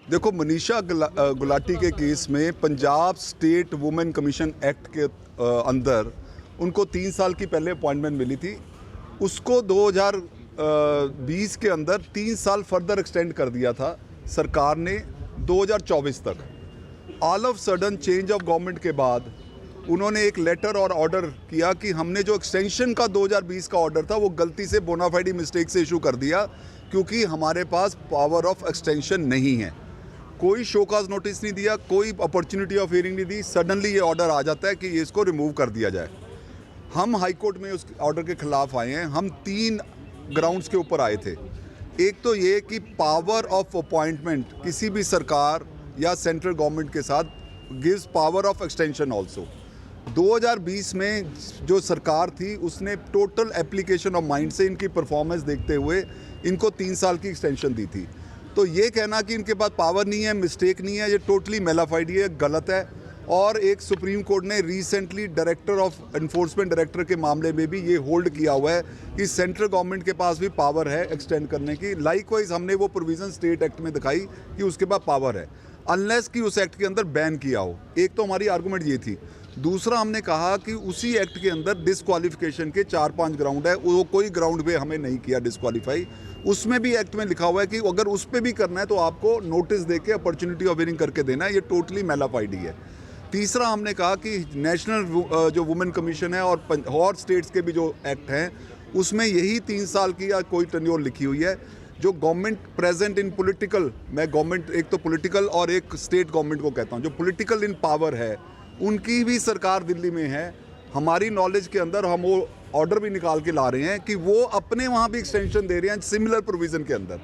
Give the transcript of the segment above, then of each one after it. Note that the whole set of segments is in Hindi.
देखो, मनीषा गुलाटी के केस में Punjab state women commission act के अंदर उनको 3 साल की पहले अपॉइंटमेंट मिली थी। उसको 2020 के अंदर 3 साल फर्दर एक्सटेंड कर दिया था सरकार ने 2024 तक। All of sudden change of government के बाद उन्होंने एक लेटर और ऑर्डर किया कि हमने जो एक्सटेंशन का 2020 का ऑर्डर था वो गलती से बोनाफाइड मिस्टेक से इशू कर दिया, क्योंकि हमारे पास पावर ऑफ एक्सटेंशन नहीं है। कोई शोकाज नोटिस नहीं दिया, कोई अपॉर्चुनिटी ऑफ हियरिंग नहीं दी, सडनली ये ऑर्डर आ जाता है कि ये इसको रिमूव कर दिया जाए। हम हाई कोर्ट में उस ऑर्डर के खिलाफ आए हैं। हम 3 ग्राउंड्स के ऊपर आए थे। एक तो ये कि पावर ऑफ अपॉइंटमेंट किसी भी सरकार या सेंट्रल गवर्नमेंट के साथ gives power of extension also. 2020 में जो सरकार थी उसने टोटल एप्लीकेशन ऑफ माइंड से इनकी परफॉर्मेंस देखते हुए इनको 3 साल की एक्सटेंशन दी थी। तो ये कहना कि इनके पास पावर नहीं है, मिस्टेक नहीं है, ये टोटली मेलाफाइड है, गलत है। और एक सुप्रीम कोर्ट ने recently director of enforcement director के मामले में भी ये होल्ड किया हुआ है कि सेंट्रल गवर्नमेंट के पास भी पावर है एक्सटेंड करने की। लाइकवाइज हमने वो प्रोविजन स्टेट एक्ट में दिखाई कि उसके पास पावर है, अनलेस कि उस एक्ट के अंदर बैन किया हो। एक तो हमारी आर्गूमेंट ये थी। दूसरा, हमने कहा कि उसी एक्ट के अंदर डिस्क्वालिफिकेशन के 4-5 ग्राउंड है, वो कोई ग्राउंड पे हमें नहीं किया डिस्क्वालीफाई। उसमें भी एक्ट में लिखा हुआ है कि अगर उस पर भी करना है तो आपको नोटिस देके अपॉर्चुनिटी ऑफ हियरिंग करके देना है। ये टोटली मेलाफाइड ही है। तीसरा, हमने कहा कि नेशनल जो वुमेन कमीशन है और स्टेट्स के भी जो एक्ट हैं उसमें यही 3 साल की या कोई टेन्योर लिखी हुई है। जो गवर्नमेंट प्रेजेंट इन पॉलिटिकल, मैं गवर्नमेंट एक तो पॉलिटिकल और एक स्टेट गवर्नमेंट को कहता हूँ, जो पॉलिटिकल इन पावर है उनकी भी सरकार दिल्ली में है। हमारी नॉलेज के अंदर हम वो ऑर्डर भी निकाल के ला रहे हैं कि वो अपने वहाँ भी एक्सटेंशन दे रहे हैं सिमिलर प्रोविज़न के अंदर।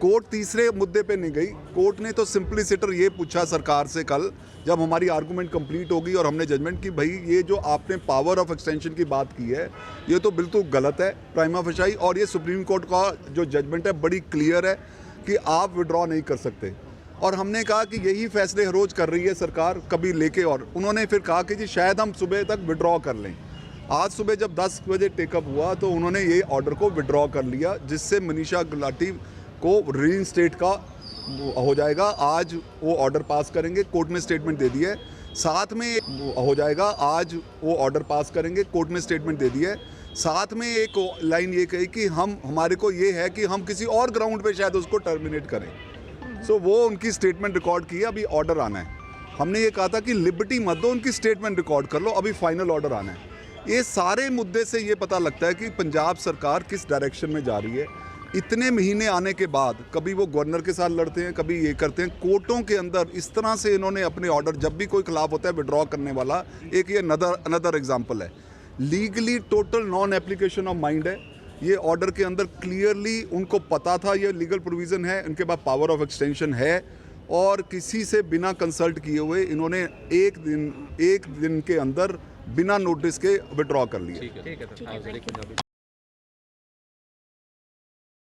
कोर्ट तीसरे मुद्दे पे नहीं गई। कोर्ट ने तो सिंपलिसिटर ये पूछा सरकार से कल, जब हमारी आर्गूमेंट कंप्लीट होगी और हमने जजमेंट की, भाई ये जो आपने पावर ऑफ एक्सटेंशन की बात की है ये तो बिल्कुल गलत है प्राइमा फेसाई, और ये सुप्रीम कोर्ट का जो जजमेंट है बड़ी क्लियर है कि आप विड्रॉ नहीं कर सकते। और हमने कहा कि यही फैसले हर रोज़ कर रही है सरकार कभी लेके, और उन्होंने फिर कहा कि जी शायद हम सुबह तक विड्रॉ कर लें। आज सुबह जब 10 बजे टेकअप हुआ तो उन्होंने ये ऑर्डर को विड्रॉ कर लिया, जिससे मनीषा गुलाटी को रीइंस्टेट का हो जाएगा। आज वो ऑर्डर पास करेंगे, कोर्ट में स्टेटमेंट दे दी है। साथ में हो जाएगा, आज वो ऑर्डर पास करेंगे, कोर्ट में स्टेटमेंट दे दी है। साथ में एक लाइन ये कही कि हमारे को ये है कि हम किसी और ग्राउंड पे शायद उसको टर्मिनेट करें। सो वो उनकी स्टेटमेंट रिकॉर्ड की है, अभी ऑर्डर आना है। हमने ये कहा था कि लिबर्टी मत दो, उनकी स्टेटमेंट रिकॉर्ड कर लो, अभी फाइनल ऑर्डर आना है। ये सारे मुद्दे से ये पता लगता है कि पंजाब सरकार किस डायरेक्शन में जा रही है। इतने महीने आने के बाद कभी वो गवर्नर के साथ लड़ते हैं, कभी ये करते हैं। कोर्टों के अंदर इस तरह से इन्होंने अपने ऑर्डर, जब भी कोई खिलाफ होता है विड्रॉ करने वाला, एक ये अनदर एग्जाम्पल है। Legally total non application of mind है। ये ऑर्डर के अंदर क्लियरली उनको पता था ये लीगल प्रोविज़न है, उनके पास पावर ऑफ एक्सटेंशन है, और किसी से बिना कंसल्ट किए हुए इन्होंने एक दिन के अंदर बिना नोटिस के विड्रॉ कर लिया। ठीक है।